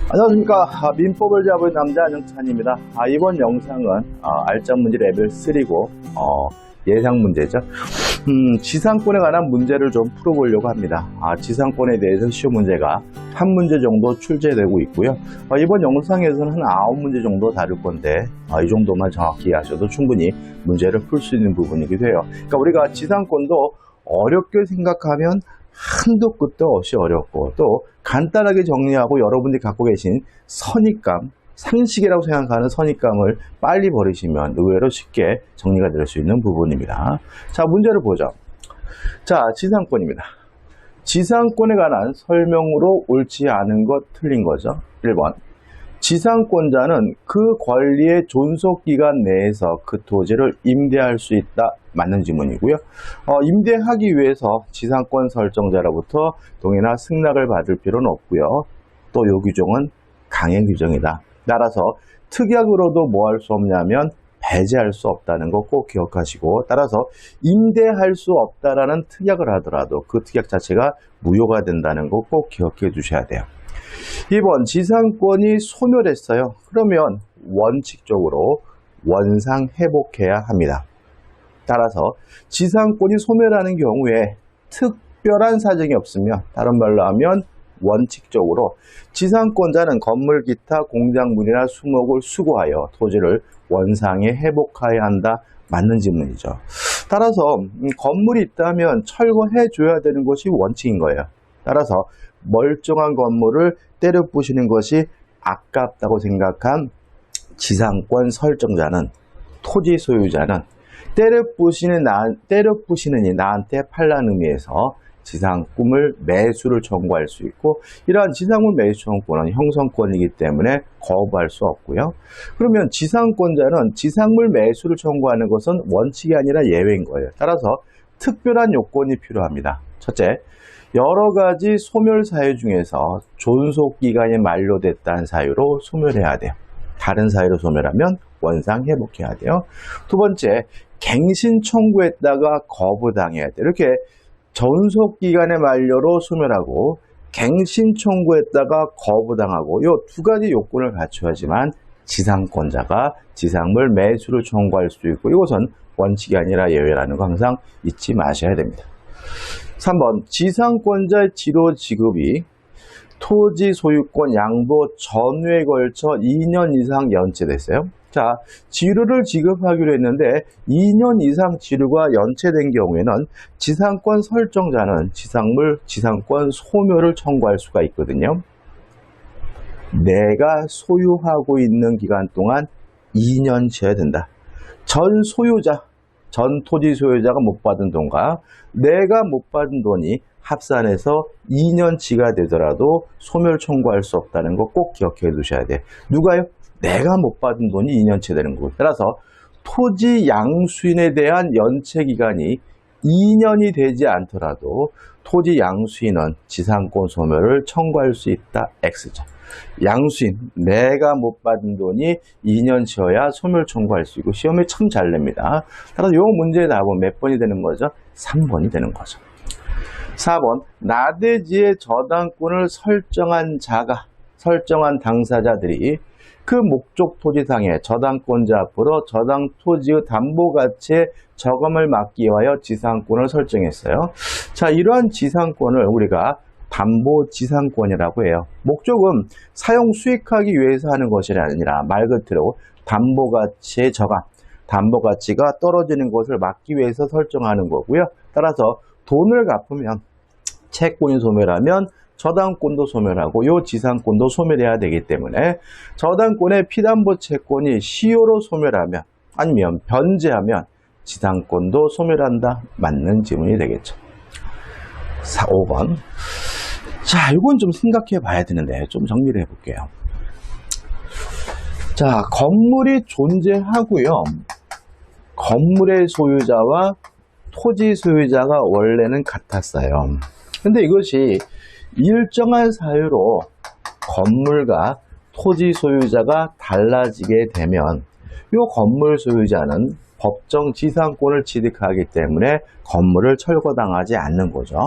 안녕하십니까. 민법을 잡은 남자 안영찬입니다. 이번 영상은 알짜 문제 레벨 3고 예상 문제죠. 지상권에 관한 문제를 좀 풀어보려고 합니다. 지상권에 대해서 시험 문제가 한 문제 정도 출제되고 있고요. 이번 영상에서는 한 9문제 정도 다룰 건데 이 정도만 정확히 하셔도 충분히 문제를 풀 수 있는 부분이기도 해요. 그러니까 우리가 지상권도 어렵게 생각하면 한도 끝도 없이 어렵고, 또 간단하게 정리하고 여러분들이 갖고 계신 선입감, 상식이라고 생각하는 선입감을 빨리 버리시면 의외로 쉽게 정리가 될 수 있는 부분입니다. 자, 문제를 보죠. 자, 지상권입니다. 지상권에 관한 설명으로 옳지 않은 것, 틀린 거죠. 1번. 지상권자는 그 권리의 존속기간 내에서 그 토지를 임대할 수 있다. 맞는 지문이고요. 임대하기 위해서 지상권 설정자로부터 동의나 승낙을 받을 필요는 없고요. 또 이 규정은 강행 규정이다. 따라서 특약으로도 뭐 할 수 없냐면 배제할 수 없다는 거 꼭 기억하시고, 따라서 임대할 수 없다라는 특약을 하더라도 그 특약 자체가 무효가 된다는 거 꼭 기억해 두셔야 돼요. 2번, 지상권이 소멸했어요. 그러면 원칙적으로 원상 회복해야 합니다. 따라서 지상권이 소멸하는 경우에 특별한 사정이 없으면, 다른 말로 하면 원칙적으로 지상권자는 건물 기타 공작물이나 수목을 수거하여 토지를 원상에 회복해야 한다. 맞는 질문이죠. 따라서 건물이 있다면 철거해 줘야 되는 것이 원칙인 거예요. 따라서 멀쩡한 건물을 때려 부시는 것이 아깝다고 생각한 지상권 설정자는, 토지 소유자는 때려 부시느니 나한테 팔라는 의미에서 지상권을 매수를 청구할 수 있고, 이러한 지상권 매수 청구권은 형성권이기 때문에 거부할 수 없고요. 그러면 지상권자는 지상물 매수를 청구하는 것은 원칙이 아니라 예외인 거예요. 따라서 특별한 요건이 필요합니다. 첫째, 여러 가지 소멸 사유 중에서 존속기간이 만료됐다는 사유로 소멸해야 돼요. 다른 사유로 소멸하면 원상 회복해야 돼요. 두 번째, 갱신 청구했다가 거부당해야 돼요. 이렇게 존속기간의 만료로 소멸하고 갱신 청구했다가 거부당하고, 이 두 가지 요건을 갖춰야지만 지상권자가 지상물 매수를 청구할 수 있고, 이것은 원칙이 아니라 예외라는 거 항상 잊지 마셔야 됩니다. 3번, 지상권자의 지로 지급이 토지 소유권 양도 전후에 걸쳐 2년 이상 연체됐어요. 자, 지루를 지급하기로 했는데 2년 이상 지루가 연체된 경우에는 지상권 설정자는 지상권 소멸을 청구할 수가 있거든요. 내가 소유하고 있는 기간 동안 2년 지어야 된다. 전 토지 소유자가 못 받은 돈과 내가 못 받은 돈이 합산해서 2년치가 되더라도 소멸 청구할 수 없다는 거 꼭 기억해 두셔야 돼요. 누가요? 내가 못 받은 돈이 2년치 되는 거고, 따라서 토지 양수인에 대한 연체 기간이 2년이 되지 않더라도 토지 양수인은 지상권 소멸을 청구할 수 있다. X죠. 양수인, 내가 못 받은 돈이 2년치여야 소멸 청구할 수 있고, 시험에 참 잘 냅니다. 따라서 이 문제의 답은 몇 번이 되는 거죠? 3번이 되는 거죠. 4번, 나대지의 저당권을 설정한 당사자들이 그 목적 토지상의 저당권자 앞으로 저당 토지의 담보가치의 저감을 막기 위하여 지상권을 설정했어요. 자, 이러한 지상권을 우리가 담보지상권이라고 해요. 목적은 사용 수익하기 위해서 하는 것이 아니라 말 그대로 담보가치의 저감, 담보가치가 떨어지는 것을 막기 위해서 설정하는 거고요. 따라서 돈을 갚으면 채권이 소멸하면 저당권도 소멸하고 요 지상권도 소멸해야 되기 때문에 저당권의 피담보 채권이 시효로 소멸하면, 아니면 변제하면 지상권도 소멸한다. 맞는 지문이 되겠죠. 5번. 자, 이건 좀 생각해 봐야 되는데 좀 정리를 해볼게요. 자, 건물이 존재하고요. 건물의 소유자와 토지 소유자가 원래는 같았어요. 근데 이것이 일정한 사유로 건물과 토지 소유자가 달라지게 되면 이 건물 소유자는 법정 지상권을 취득하기 때문에 건물을 철거당하지 않는 거죠.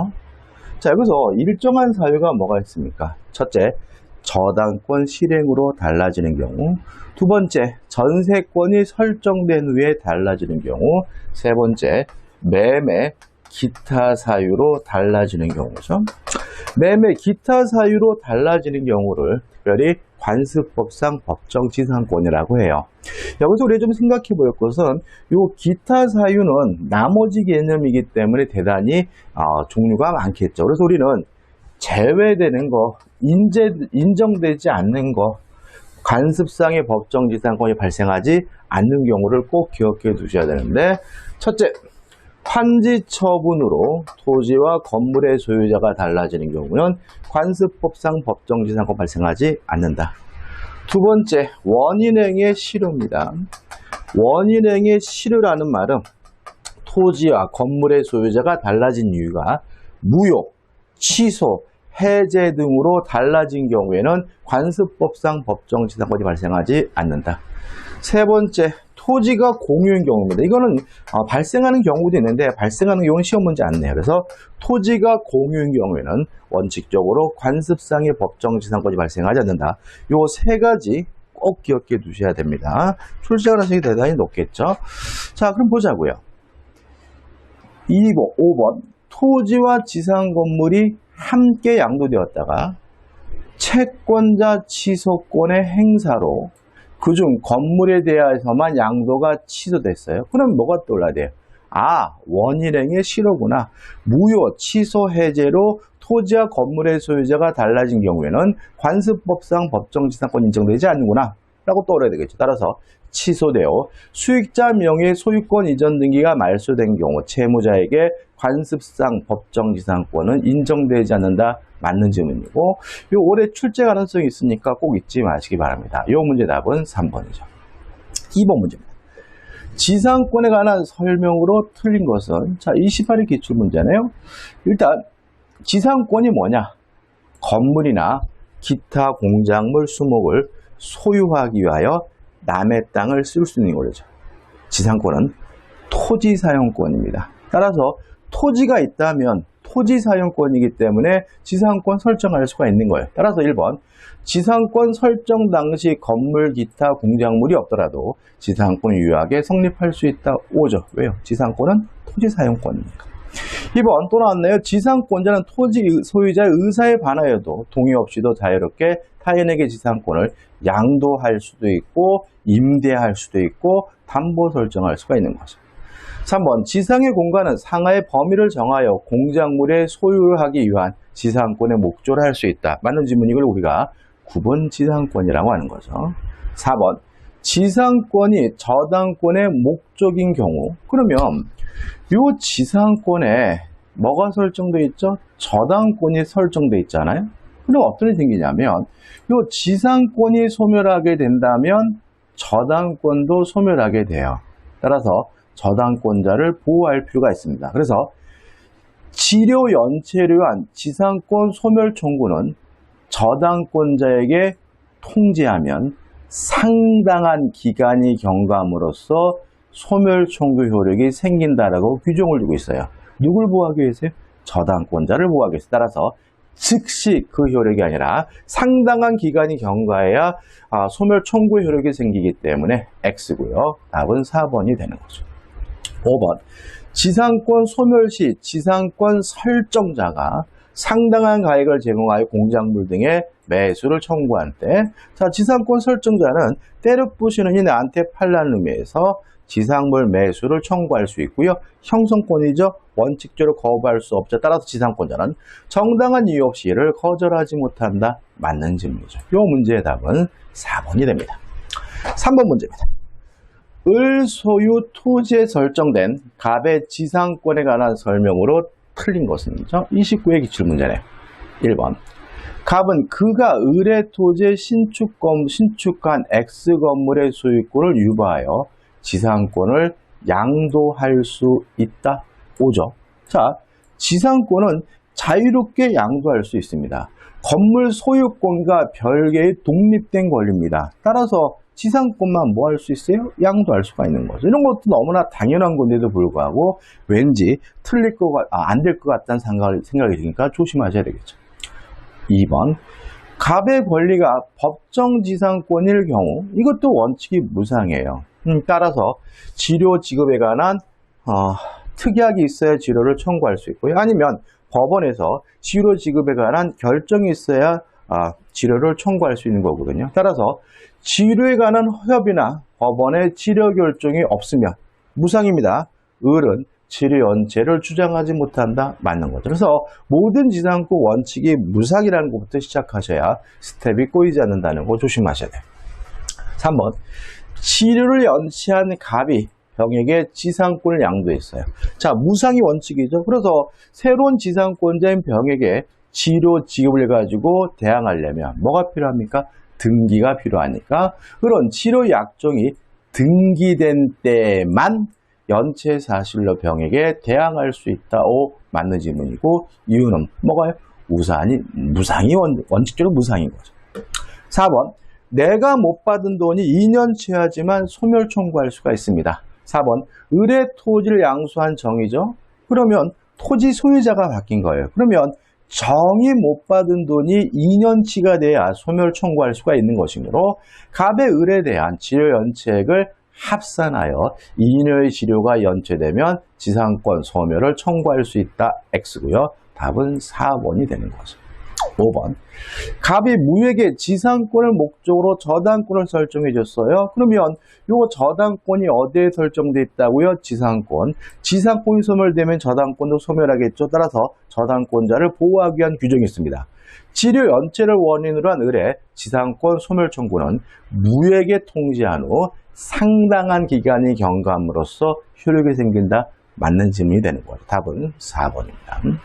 자, 여기서 일정한 사유가 뭐가 있습니까? 첫째, 저당권 실행으로 달라지는 경우, 두 번째, 전세권이 설정된 후에 달라지는 경우, 세 번째, 매매, 기타 사유로 달라지는 경우죠. 매매, 기타 사유로 달라지는 경우를 특별히 관습법상 법정지상권이라고 해요. 여기서 우리가 좀 생각해 볼 것은 이 기타 사유는 나머지 개념이기 때문에 대단히 종류가 많겠죠. 그래서 우리는 제외되는 거, 인정되지 않는 거, 관습상의 법정지상권이 발생하지 않는 경우를 꼭 기억해 두셔야 되는데, 첫째, 환지 처분으로 토지와 건물의 소유자가 달라지는 경우는 관습법상 법정지상권 발생하지 않는다. 두 번째, 원인행위의 실효입니다. 원인행위의 실효라는 말은 토지와 건물의 소유자가 달라진 이유가 무효, 취소, 해제 등으로 달라진 경우에는 관습법상 법정지상권이 발생하지 않는다. 세 번째, 토지가 공유인 경우입니다. 이거는 발생하는 경우도 있는데 발생하는 경우는 시험 문제 안 내요. 그래서 토지가 공유인 경우에는 원칙적으로 관습상의 법정지상권이 발생하지 않는다. 요 세 가지 꼭 기억해 두셔야 됩니다. 출제 가능성이 대단히 높겠죠. 자, 그럼 보자고요. 5번 토지와 지상 건물이 함께 양도되었다가 채권자 취소권의 행사로 그중 건물에 대해서만 양도가 취소됐어요. 그럼 뭐가 떠올라야 돼요? 원인행위의 실효구나. 무효, 취소, 해제로 토지와 건물의 소유자가 달라진 경우에는 관습법상 법정지상권 인정되지 않는구나 라고 떠올려야 되겠죠. 따라서 취소되어 수익자 명의 소유권 이전 등기가 말소된 경우 채무자에게 관습상 법정지상권은 인정되지 않는다. 맞는 질문이고, 요 올해 출제 가능성이 있으니까 꼭 잊지 마시기 바랍니다. 요 문제 답은 3번이죠. 2번 문제입니다. 지상권에 관한 설명으로 틀린 것은, 자, 28일 기출문제네요. 일단 지상권이 뭐냐? 건물이나 기타 공작물 수목을 소유하기 위하여 남의 땅을 쓸 수 있는 거죠. 지상권은 토지 사용권입니다. 따라서 토지가 있다면 토지 사용권이기 때문에 지상권 설정할 수가 있는 거예요. 따라서 1번, 지상권 설정 당시 건물, 기타, 공작물이 없더라도 지상권 유효하게 성립할 수 있다. 5죠. 왜요? 지상권은 토지 사용권이니까. 2번 또 나왔네요. 지상권자는 토지 소유자의 의사에 반하여도 동의 없이도 자유롭게 타인에게 지상권을 양도할 수도 있고 임대할 수도 있고 담보 설정할 수가 있는 거죠. 3번 지상의 공간은 상하의 범위를 정하여 공작물에 소유하기 위한 지상권의 목조를 할 수 있다. 맞는 질문이걸 우리가 구분 지상권이라고 하는 거죠. 4번 지상권이 저당권의 목적인 경우, 그러면 이 지상권에 뭐가 설정되어 있죠? 저당권이 설정되어 있잖아요. 그럼 어떤 일이 생기냐면 이 지상권이 소멸하게 된다면 저당권도 소멸하게 돼요. 따라서 저당권자를 보호할 필요가 있습니다. 그래서 지료 연체를 위한 지상권 소멸 청구는 저당권자에게 통지하면 상당한 기간이 경과함으로써 소멸 청구 효력이 생긴다라고 규정을 두고 있어요. 누굴 보호하기 위해서요? 저당권자를 보호하기 위해서. 따라서 즉시 그 효력이 아니라 상당한 기간이 경과해야 소멸 청구 효력이 생기기 때문에 X고요. 답은 4번이 되는 거죠. 5번 지상권 소멸 시 지상권 설정자가 상당한 가액을 제공하여 공작물 등의 매수를 청구한 때, 자, 지상권 설정자는 때려 부시는 이 나한테 팔라는 의미에서 지상물 매수를 청구할 수 있고요. 형성권이죠. 원칙적으로 거부할 수 없죠. 따라서 지상권자는 정당한 이유 없이 이를 거절하지 못한다. 맞는 질문이죠. 이 문제의 답은 4번이 됩니다. 3번 문제입니다. 을 소유 토지에 설정된 갑의 지상권에 관한 설명으로 틀린 것은 29의 기출문제네요. 1번 갑은 그가 을의 토지에 신축한 X 건물의 소유권을 유보하여 지상권을 양도할 수 있다. 5죠. 자, 지상권은 자유롭게 양도할 수 있습니다. 건물 소유권과 별개의 독립된 권리입니다. 따라서 지상권만 뭐 할 수 있어요? 양도할 수가 있는 거죠. 이런 것도 너무나 당연한 건데도 불구하고 왠지 안 될 것 같다는 생각이 드니까 조심하셔야 되겠죠. 2번 갑의 권리가 법정지상권일 경우 이것도 원칙이 무상이에요. 따라서 치료 지급에 관한 특약이 있어야 치료를 청구할 수 있고요. 아니면 법원에서 치료 지급에 관한 결정이 있어야 치료를 청구할 수 있는 거거든요. 따라서 치료에 관한 허협이나 법원의 치료 결정이 없으면 무상입니다. 을은 치료 연체를 주장하지 못한다. 맞는 거죠. 그래서 모든 지상권 원칙이 무상이라는 것부터 시작하셔야 스텝이 꼬이지 않는다는 거 조심하셔야 돼요. 3번 치료를 연체한 갑이 병에게 지상권을 양도했어요. 자, 무상이 원칙이죠. 그래서 새로운 지상권자인 병에게 치료 지급을 가지고 대항하려면 뭐가 필요합니까? 등기가 필요하니까 그런 치료 약정이 등기된 때만 연체 사실로 병에게 대항할 수 있다. 맞는 질문이고 이유는 뭐가요? 무상이 원칙적으로 무상인 거죠. 4번 내가 못 받은 돈이 2년 채하지만 소멸 청구할 수가 있습니다. 4번 을의 토지를 양수한 정이죠. 그러면 토지 소유자가 바뀐 거예요. 그러면 정이 못 받은 돈이 2년치가 돼야 소멸 청구할 수가 있는 것이므로 갑의 을에 대한 치료 연체액을 합산하여 2년의 치료가 연체되면 지상권 소멸을 청구할 수 있다. X고요. 답은 4번이 되는 거죠. 5번 갑이 무에게 지상권을 목적으로 저당권을 설정해 줬어요. 그러면 이 저당권이 어디에 설정돼 있다고요? 지상권이 소멸되면 저당권도 소멸하겠죠. 따라서 저당권자를 보호하기 위한 규정이 있습니다. 치료 연체를 원인으로 한 을의 지상권 소멸 청구는 무에게 통지한 후 상당한 기간이 경과함으로써 효력이 생긴다. 맞는 질문이 되는 거예요. 답은 4번입니다.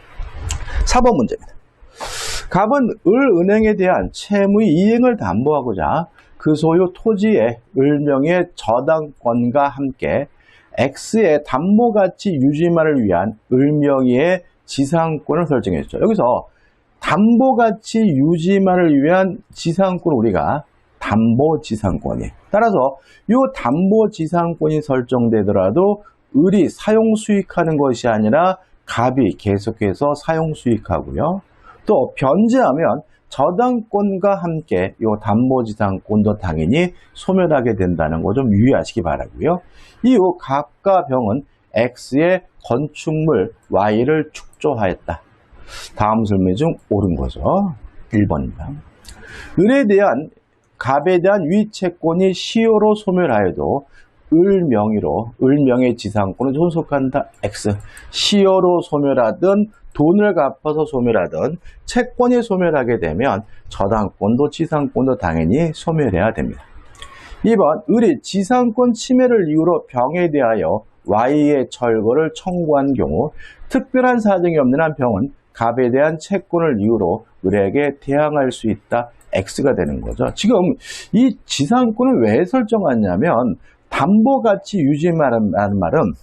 4번 문제입니다. 갑은 을은행에 대한 채무의 이행을 담보하고자 그 소유 토지의 을명의 저당권과 함께 X의 담보가치 유지만을 위한 을명의의 지상권을 설정했죠. 여기서 담보가치 유지만을 위한 지상권을 우리가 담보지상권이에요. 따라서 이 담보지상권이 설정되더라도 을이 사용수익하는 것이 아니라 갑이 계속해서 사용수익하고요. 또 변제하면 저당권과 함께 이 담보지상권도 당연히 소멸하게 된다는 거 좀 유의하시기 바라고요. 이후 갑과 병은 X의 건축물 Y를 축조하였다. 다음 설명 중 옳은 거죠. 1번입니다. 을에 대한 갑에 대한 위채권이 시효로 소멸하여도 을명의 지상권을 존속한다. X. 시효로 소멸하든 돈을 갚아서 소멸하든 채권이 소멸하게 되면 저당권도 지상권도 당연히 소멸해야 됩니다. 2번 을이 지상권 침해를 이유로 병에 대하여 Y의 철거를 청구한 경우 특별한 사정이 없는 한 병은 갑에 대한 채권을 이유로 을에게 대항할 수 있다. X가 되는 거죠. 지금 이 지상권을 왜 설정하냐면 담보가치 유지라는 말은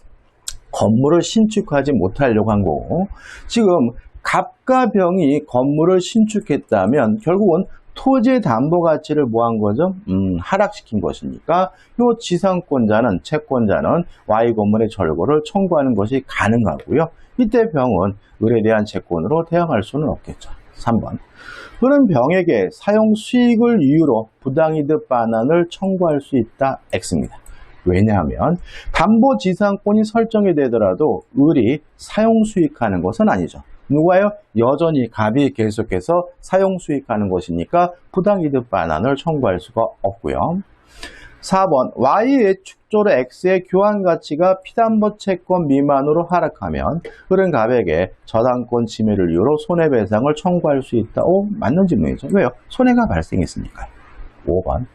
건물을 신축하지 못하려고 한 거고 지금 갑과 병이 건물을 신축했다면 결국은 토지의 담보가치를 뭐 한 거죠? 하락시킨 것이니까 이 지상권자는 채권자는 Y 건물의 철거를 청구하는 것이 가능하고요. 이때 병은 을에 대한 채권으로 대항할 수는 없겠죠. 3번 을은 병에게 사용 수익을 이유로 부당이득 반환을 청구할 수 있다. X입니다. 왜냐하면 담보지상권이 설정이 되더라도 을이 사용수익하는 것은 아니죠. 누가요? 여전히 갑이 계속해서 사용수익하는 것이니까 부당이득 반환을 청구할 수가 없고요. 4번 Y의 축조로 X의 교환가치가 피담보 채권 미만으로 하락하면 을은 갑에게 저당권 침해를 이유로 손해배상을 청구할 수 있다. 맞는 질문이죠. 왜요? 손해가 발생했으니까요. 5번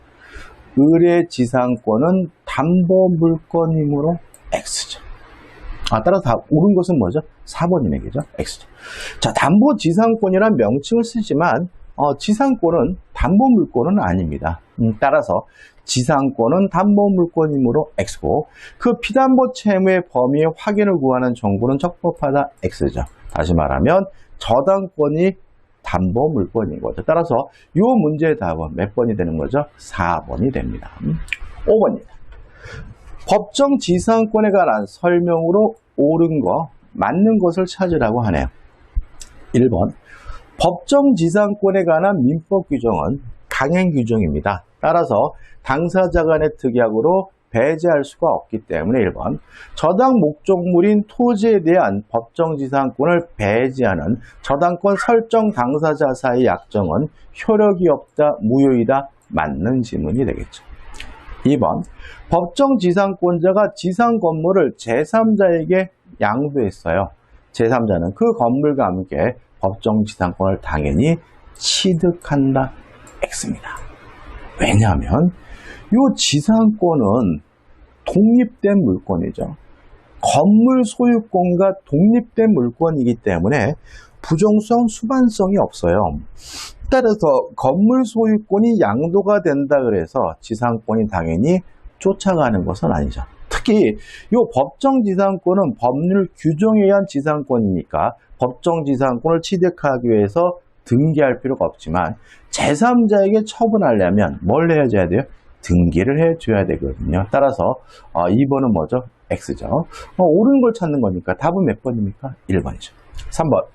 을의 지상권은 담보물권이므로 X죠. 따라서 다 옳은 것은 뭐죠? 4번이네, 그죠? X죠. 자, 담보지상권이란 명칭을 쓰지만 지상권은 담보물권은 아닙니다. 따라서 지상권은 담보물권이므로 X고 그 피담보 채무의 범위의 확인을 구하는 정보는 적법하다. X죠. 다시 말하면 저당권이 담보물권인 거죠. 따라서 이 문제의 답은 몇 번이 되는 거죠? 4번이 됩니다. 5번입니다. 법정 지상권에 관한 설명으로 옳은 거, 맞는 것을 찾으라고 하네요. 1번 법정지상권에 관한 민법 규정은 강행 규정입니다. 따라서 당사자 간의 특약으로 배제할 수가 없기 때문에 1번 저당 목적물인 토지에 대한 법정지상권을 배제하는 저당권 설정 당사자 사이 약정은 효력이 없다, 무효이다, 맞는 지문이 되겠죠. 2번 법정지상권자가 지상 건물을 제3자에게 양도했어요. 제3자는 그 건물과 함께 법정지상권을 당연히 취득한다, X입니다. 왜냐하면 이 지상권은 독립된 물건이죠. 건물 소유권과 독립된 물건이기 때문에 부정성, 수반성이 없어요. 따라서 건물 소유권이 양도가 된다 그래서 지상권이 당연히 쫓아가는 것은 아니죠. 특히 이 법정지상권은 법률 규정에 의한 지상권이니까 법정지상권을 취득하기 위해서 등기할 필요가 없지만 제3자에게 처분하려면 뭘 해줘야 돼요? 등기를 해줘야 되거든요. 따라서 2번은 뭐죠? X죠. 옳은 걸 찾는 거니까 답은 몇 번입니까? 1번이죠. 3번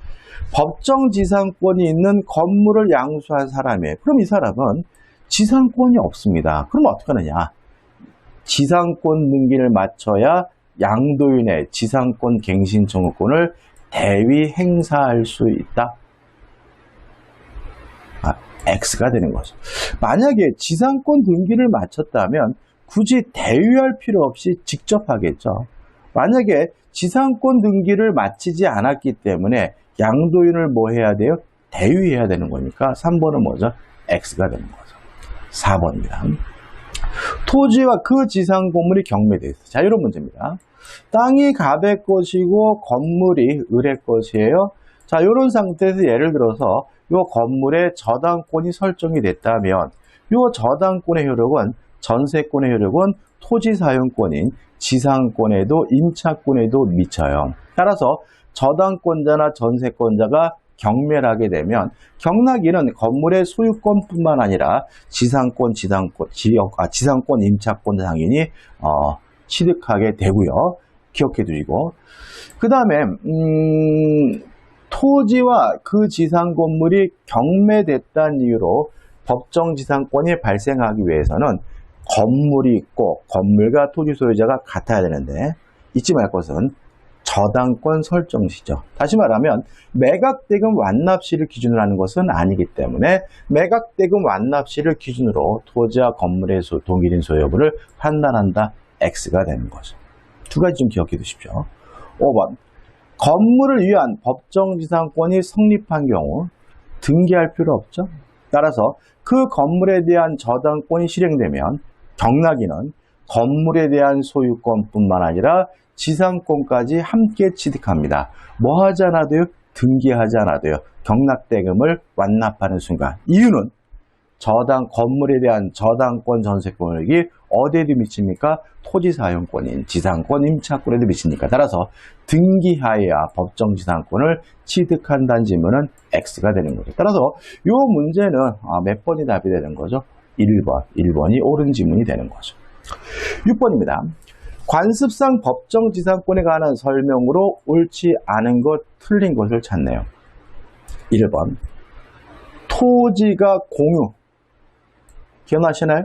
법정지상권이 있는 건물을 양수한 사람이에요. 그럼 이 사람은 지상권이 없습니다. 그럼 어떻게 하느냐? 지상권 등기를 마쳐야 양도인의 지상권 갱신 청구권을 대위 행사할 수 있다. X가 되는 거죠. 만약에 지상권 등기를 마쳤다면 굳이 대위할 필요 없이 직접 하겠죠. 만약에 지상권 등기를 마치지 않았기 때문에 양도인을 뭐 해야 돼요? 대위해야 되는 거니까 3번은 뭐죠? X가 되는 거죠. 4번입니다. 토지와 그 지상 건물이 경매되어 있어요. 자, 이런 문제입니다. 땅이 갑의 것이고 건물이 을의 것이에요. 자, 이런 상태에서 예를 들어서 이 건물의 저당권이 설정이 됐다면 이 저당권의 효력은 전세권의 효력은 토지 사용권인 지상권에도 임차권에도 미쳐요. 따라서 저당권자나 전세권자가 경매를 하게 되면 경락인은 건물의 소유권뿐만 아니라 지상권, 지상권, 임차권 당연히 취득하게 되고요. 기억해 두시고 그 다음에 토지와 그 지상 건물이 경매됐다는 이유로 법정지상권이 발생하기 위해서는 건물이 있고 건물과 토지 소유자가 같아야 되는데 잊지 말 것은 저당권 설정시죠. 다시 말하면 매각대금 완납시를 기준으로 하는 것은 아니기 때문에 매각대금 완납시를 기준으로 토지와 건물의 동일인 소유 여부를 판단한다. X가 되는 거죠. 두 가지 좀 기억해 두십시오. 5번 건물을 위한 법정지상권이 성립한 경우 등기할 필요 없죠. 따라서 그 건물에 대한 저당권이 실행되면 경락인은 건물에 대한 소유권뿐만 아니라 지상권까지 함께 취득합니다. 뭐 하지 않아도요? 등기하지 않아도요. 경락대금을 완납하는 순간. 이유는 건물에 대한 저당권 전세권이 어디에도 미칩니까? 토지 사용권인 지상권, 임차권에도 미치니까. 따라서 등기하여야 법정지상권을 취득한다는 질문은 X가 되는 거죠. 따라서 이 문제는 몇 번이 답이 되는 거죠? 1번. 1번이 옳은 지문이 되는 거죠. 6번입니다. 관습상 법정지상권에 관한 설명으로 옳지 않은 것, 틀린 것을 찾네요. 1번. 토지가 공유. 기억나시나요?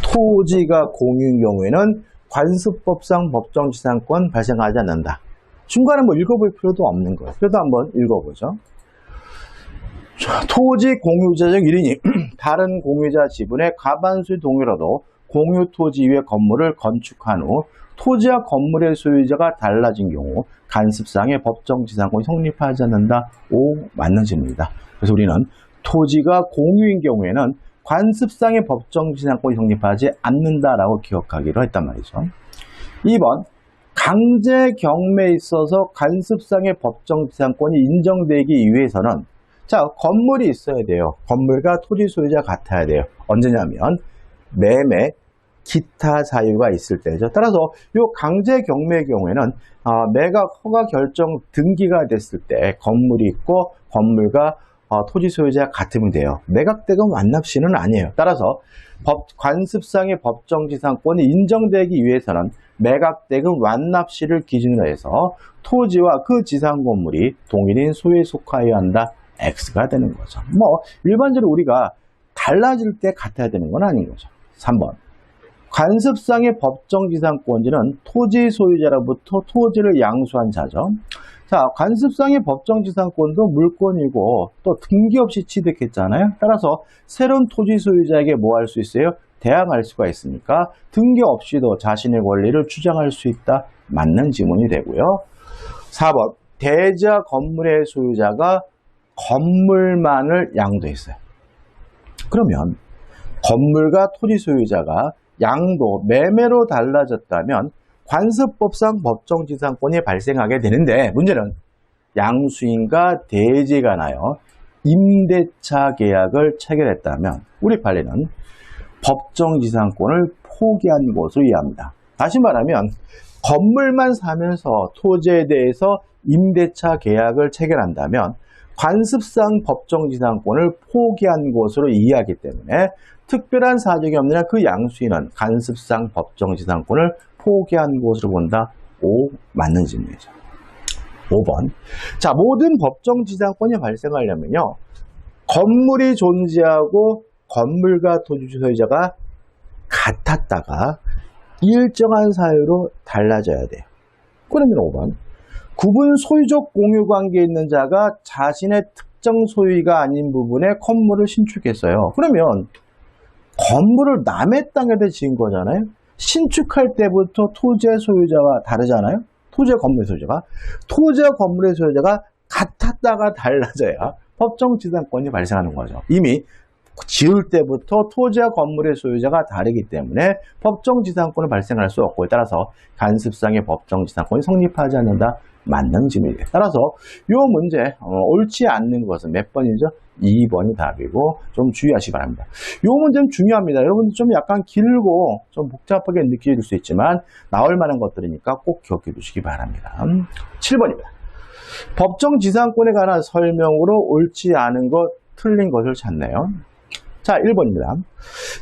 토지가 공유인 경우에는 관습법상 법정지상권 발생하지 않는다. 중간에 뭐 읽어볼 필요도 없는 거예요. 그래도 한번 읽어보죠. 토지 공유자적 1인이 다른 공유자 지분의 과반수 동의로도 공유 토지 위에 건물을 건축한 후 토지와 건물의 소유자가 달라진 경우 관습상의 법정지상권이 성립하지 않는다. O 맞는 질문이다. 그래서 우리는 토지가 공유인 경우에는 관습상의 법정지상권이 성립하지 않는다라고 기억하기로 했단 말이죠. 2번 강제 경매에 있어서 관습상의 법정지상권이 인정되기 위해서는 건물이 있어야 돼요. 건물과 토지 소유자 같아야 돼요. 언제냐면 매매, 기타 사유가 있을 때죠. 따라서 이 강제 경매의 경우에는 매각 허가 결정 등기가 됐을 때 건물이 있고 건물과 토지 소유자가 같으면 돼요. 매각대금 완납시는 아니에요. 따라서 관습상의 법정지상권이 인정되기 위해서는 매각대금 완납시를 기준으로 해서 토지와 그 지상 건물이 동일인 소유에 속하여야 한다. X가 되는 거죠. 일반적으로 우리가 달라질 때 같아야 되는 건 아닌 거죠. 3번. 관습상의 법정지상권자는 토지 소유자로부터 토지를 양수한 자죠. 자, 관습상의 법정지상권도 물권이고 또 등기 없이 취득했잖아요. 따라서 새로운 토지 소유자에게 뭐 할 수 있어요? 대항할 수가 있으니까 등기 없이도 자신의 권리를 주장할 수 있다. 맞는 지문이 되고요. 4번. 대지와 건물의 소유자가 건물만을 양도했어요. 그러면 건물과 토지 소유자가 양도, 매매로 달라졌다면 관습법상 법정지상권이 발생하게 되는데 문제는 양수인과 대지에 관하여 임대차 계약을 체결했다면 우리 판례는 법정지상권을 포기한 것으로 이해합니다. 다시 말하면 건물만 사면서 토지에 대해서 임대차 계약을 체결한다면 관습상 법정지상권을 포기한 것으로 이해하기 때문에 특별한 사정이 없는 그 양수인은 관습상 법정지상권을 포기한 것으로 본다. 5 맞는 질문이죠. 5번. 자, 모든 법정지상권이 발생하려면요. 건물이 존재하고 건물과 토지 소유자가 같았다가 일정한 사유로 달라져야 돼요. 그러면 5번. 구분 소유적 공유 관계에 있는 자가 자신의 특정 소유가 아닌 부분에 건물을 신축했어요. 그러면 건물을 남의 땅에다 지은 거잖아요. 신축할 때부터 토지의 소유자와 다르잖아요. 토지와 건물의 소유자가. 토지와 건물의 소유자가 같았다가 달라져야 법정지상권이 발생하는 거죠. 이미 지을 때부터 토지와 건물의 소유자가 다르기 때문에 법정지상권을 발생할 수 없고 따라서 관습상의 법정지상권이 성립하지 않는다. 맞는 질문이에요. 따라서 이 문제 옳지 않는 것은 몇 번이죠? 2번이 답이고 좀 주의하시기 바랍니다. 이 문제는 중요합니다. 여러분들 좀 약간 길고 좀 복잡하게 느낄 수 있지만 나올 만한 것들이니까 꼭 기억해 두시기 바랍니다. 7번입니다. 법정지상권에 관한 설명으로 옳지 않은 것, 틀린 것을 찾네요. 자, 1번입니다.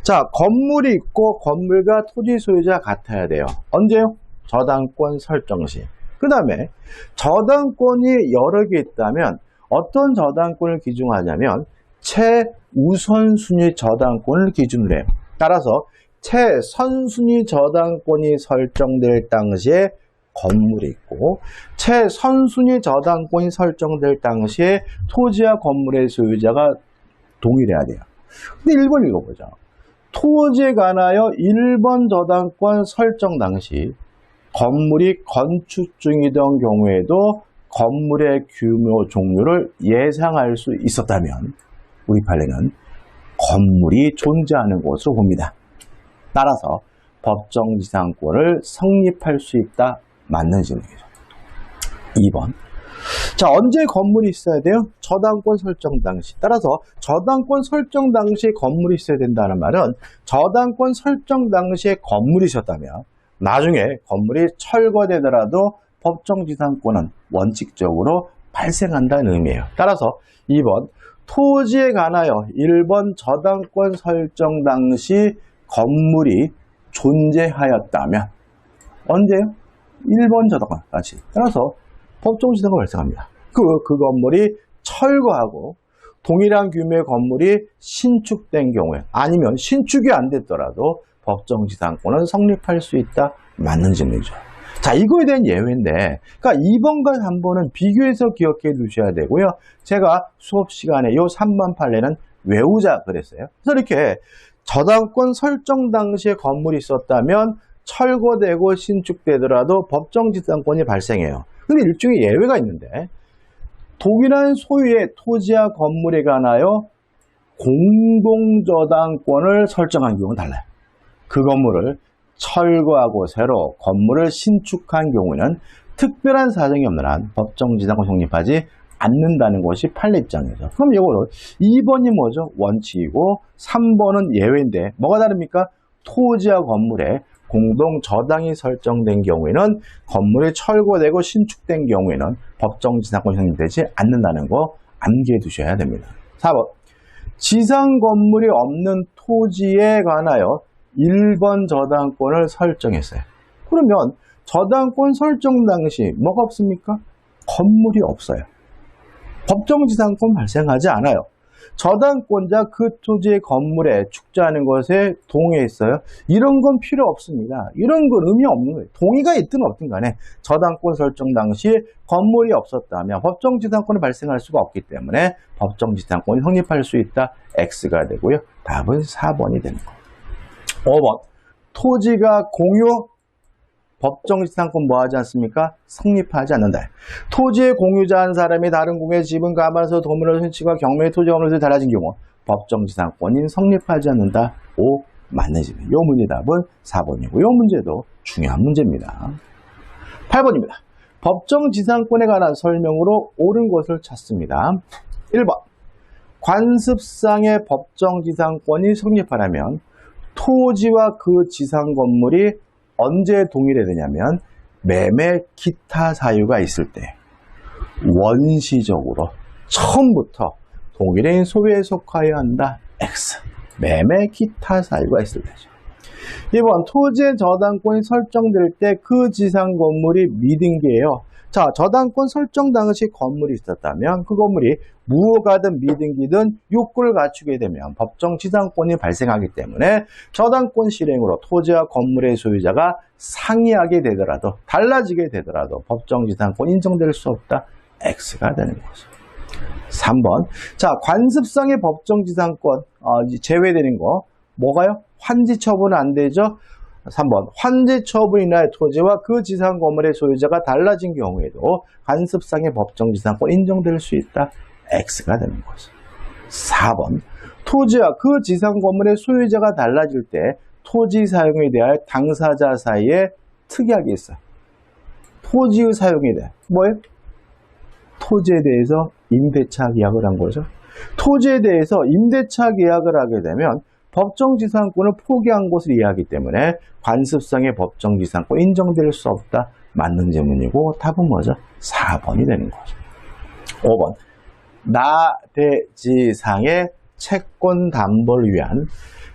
자, 건물이 있고 건물과 토지 소유자 같아야 돼요. 언제요? 저당권 설정 시. 그 다음에 저당권이 여러 개 있다면 어떤 저당권을 기준하냐면 최우선순위 저당권을 기준으로 해요. 따라서 최선순위 저당권이 설정될 당시에 건물이 있고 최선순위 저당권이 설정될 당시에 토지와 건물의 소유자가 동일해야 돼요. 근데 1번 읽어보자. 토지에 관하여 1번 저당권 설정 당시 건물이 건축 중이던 경우에도 건물의 규모 종류를 예상할 수 있었다면 우리 판례는 건물이 존재하는 것으로 봅니다. 따라서 법정지상권을 성립할 수 있다. 맞는 질문이죠. 2번. 자, 언제 건물이 있어야 돼요? 저당권 설정 당시. 따라서 저당권 설정 당시에 건물이 있어야 된다는 말은 저당권 설정 당시에 건물이 있었다면 나중에 건물이 철거되더라도 법정지상권은 원칙적으로 발생한다는 의미예요. 따라서 2번 토지에 관하여 1번 저당권 설정 당시 건물이 존재하였다면 언제요? 1번 저당권 당시. 따라서 법정지상권 발생합니다. 그 건물이 철거하고 동일한 규모의 건물이 신축된 경우에 아니면 신축이 안 됐더라도 법정지상권은 성립할 수 있다. 맞는 질문이죠. 자, 이거에 대한 예외인데, 그러니까 2번과 3번은 비교해서 기억해 두셔야 되고요. 제가 수업 시간에 이 3번 판례는 외우자 그랬어요. 그래서 이렇게 저당권 설정 당시에 건물이 있었다면 철거되고 신축되더라도 법정지상권이 발생해요. 근데 일종의 예외가 있는데, 동일한 소유의 토지와 건물에 관하여 공동저당권을 설정한 경우는 달라요. 그 건물을 철거하고 새로 건물을 신축한 경우는 특별한 사정이 없는 한 법정지상권 성립하지 않는다는 것이 판례 입장이죠. 그럼 이거는 2번이 뭐죠? 원칙이고 3번은 예외인데 뭐가 다릅니까? 토지와 건물에 공동 저당이 설정된 경우에는 건물이 철거되고 신축된 경우에는 법정지상권이 성립되지 않는다는 거 암기해 두셔야 됩니다. 4번. 지상 건물이 없는 토지에 관하여 1번 저당권을 설정했어요. 그러면 저당권 설정 당시 뭐가 없습니까? 건물이 없어요. 법정지상권 발생하지 않아요. 저당권자 그 토지의 건물에 축자하는 것에 동의했어요. 이런 건 필요 없습니다. 이런 건 의미 없는 거예요. 동의가 있든 없든 간에 저당권 설정 당시에 건물이 없었다면 법정지상권이 발생할 수가 없기 때문에 법정지상권이 성립할 수 있다. X가 되고요. 답은 4번이 되는 거예요. 5번. 토지가 공유 법정지상권 뭐 하지 않습니까? 성립하지 않는다. 토지의 공유자 한 사람이 다른 공유의 지분 감안서 도면을 손치과 경매의 토지 건물에서 달라진 경우 법정지상권이 성립하지 않는다. 5. 맞는 질문. 이 문제 답은 4번이고 이 문제도 중요한 문제입니다. 8번입니다. 법정지상권에 관한 설명으로 옳은 것을 찾습니다. 1번. 관습상의 법정지상권이 성립하려면 토지와 그 지상 건물이 언제 동일해야 되냐면 매매 기타 사유가 있을 때 원시적으로 처음부터 동일인 소유에 속하여야 한다. X. 매매 기타 사유가 있을 때죠. 2번. 토지의 저당권이 설정될 때 그 지상 건물이 미등기예요. 자, 저당권 설정 당시 건물이 있었다면 그 건물이 무허가든 미등기든 요건을 갖추게 되면 법정지상권이 발생하기 때문에 저당권 실행으로 토지와 건물의 소유자가 상이하게 되더라도 달라지게 되더라도 법정지상권이 인정될 수 없다. X가 되는 거죠. 3번. 자, 관습상의 법정지상권 제외되는 거 뭐가요? 환지 처분은 안 되죠. 3번. 환지 처분이 인하여 토지와 그 지상 건물의 소유자가 달라진 경우에도 관습상의 법정지상권 인정될 수 있다. X가 되는 거죠. 4번. 토지와 그 지상 건물의 소유자가 달라질 때 토지 사용에 대하여 당사자 사이에 특약이 있어요. 토지의 사용에 대해 뭐예요? 토지에 대해서 임대차 계약을 한 거죠. 토지에 대해서 임대차 계약을 하게 되면 법정지상권을 포기한 것을 이해하기 때문에 관습상의 법정지상권 인정될 수 없다. 맞는 질문이고 답은 뭐죠? 4번이 되는 거죠. 5번. 나대지상의 채권 담보를 위한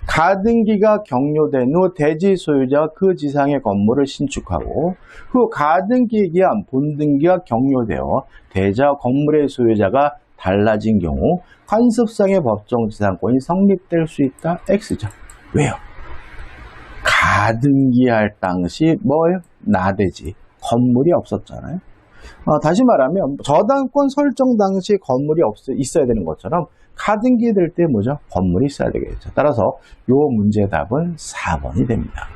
가등기가 격려된 후 대지 소유자가 그 지상의 건물을 신축하고 그 가등기에 기한 본등기가 격려되어 대자 건물의 소유자가 달라진 경우 관습상의 법정지상권이 성립될 수 있다. X죠. 왜요? 가등기할 당시 뭐예요? 나대지. 건물이 없었잖아요. 다시 말하면 저당권 설정 당시 건물이 있어야 되는 것처럼 가등기 될 때 뭐죠? 건물이 있어야 되겠죠. 따라서 이 문제 답은 4번이 됩니다.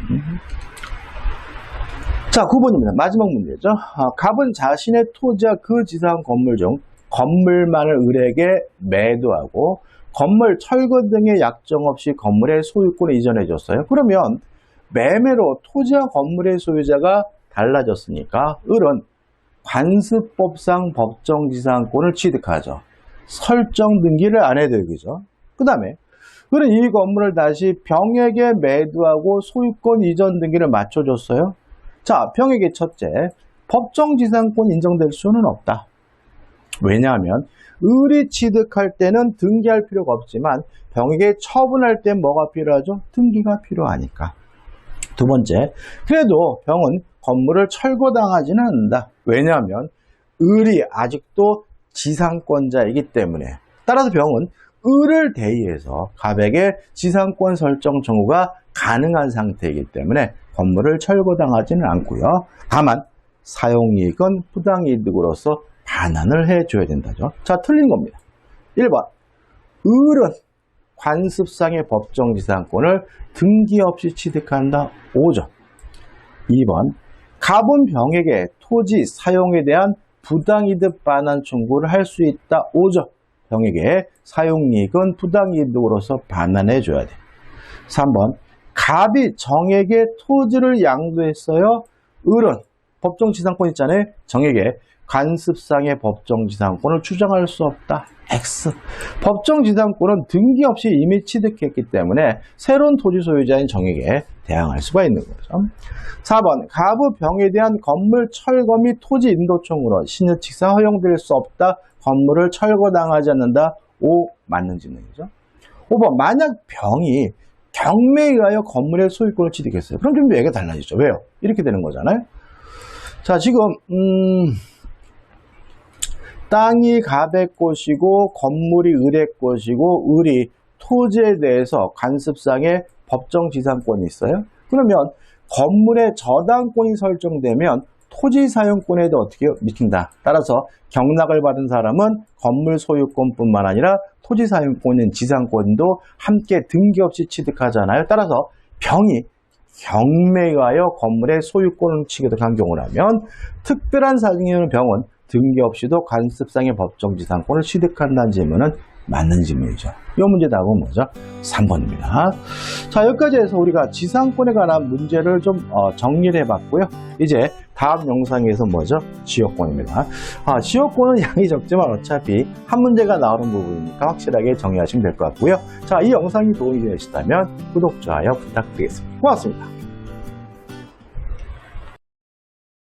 자, 9번입니다. 마지막 문제죠. 갑은 자신의 토지와 그 지상 건물 중 건물만을 을에게 매도하고 건물 철거 등의 약정 없이 건물의 소유권을 이전해 줬어요. 그러면 매매로 토지와 건물의 소유자가 달라졌으니까 을은 관습법상 법정지상권을 취득하죠. 설정 등기를 안 해도 되죠. 그 다음에 을은 이 건물을 다시 병에게 매도하고 소유권 이전 등기를 맞춰줬어요. 자, 병에게 첫째, 법정지상권 인정될 수는 없다. 왜냐하면 을이 취득할 때는 등기할 필요가 없지만 병에게 처분할 때 뭐가 필요하죠? 등기가 필요하니까. 두 번째, 그래도 병은 건물을 철거당하지는 않는다. 왜냐하면 을이 아직도 지상권자이기 때문에. 따라서 병은 을을 대의해서 갑에게 지상권 설정 청구가 가능한 상태이기 때문에 건물을 철거당하지는 않고요. 다만 사용이익은 부당이득으로서 반환을 해줘야 된다죠. 자, 틀린 겁니다. 1번. 을은 관습상의 법정지상권을 등기 없이 취득한다. 5점. 2번. 갑은 병에게 토지 사용에 대한 부당이득 반환 청구를 할 수 있다. 5점. 병에게 사용이익은 부당이득으로서 반환해줘야 돼. 3번. 갑이 정에게 토지를 양도했어요. 을은 법정지상권 있잖아요. 정에게 관습상의 법정지상권을 주장할 수 없다. X. 법정지상권은 등기 없이 이미 취득했기 때문에 새로운 토지 소유자인 정에게 대항할 수가 있는 거죠. 4번 가부 병에 대한 건물 철거 및 토지 인도청으로 신유칙상 허용될 수 없다. 건물을 철거당하지 않는다. 5 맞는 질문이죠. 5번 만약 병이 경매에 의하여 건물의 소유권을 취득했어요. 그럼 좀 얘기가 달라지죠. 왜요? 이렇게 되는 거잖아요. 자, 지금 땅이 갑의 것이고 건물이 을의 것이고 을이 토지에 대해서 관습상의 법정지상권이 있어요. 그러면 건물의 저당권이 설정되면 토지 사용권에도 어떻게 미친다. 따라서 경락을 받은 사람은 건물 소유권뿐만 아니라 토지 사용권인 지상권도 함께 등기 없이 취득하잖아요. 따라서 병이 경매에 의하여 건물의 소유권을 취득한 경우라면 특별한 사정이 있는 병은 등기 없이도 관습상의 법정지상권을 취득한다는 질문은 맞는 질문이죠. 이 문제 답은 뭐죠? 3번입니다. 자, 여기까지 해서 우리가 지상권에 관한 문제를 좀 정리를 해봤고요. 이제 다음 영상에서 뭐죠? 지역권입니다. 지역권은 양이 적지만 어차피 한 문제가 나오는 부분이니까 확실하게 정리하시면 될 것 같고요. 자, 이 영상이 도움이 되셨다면 구독, 좋아요 부탁드리겠습니다. 고맙습니다.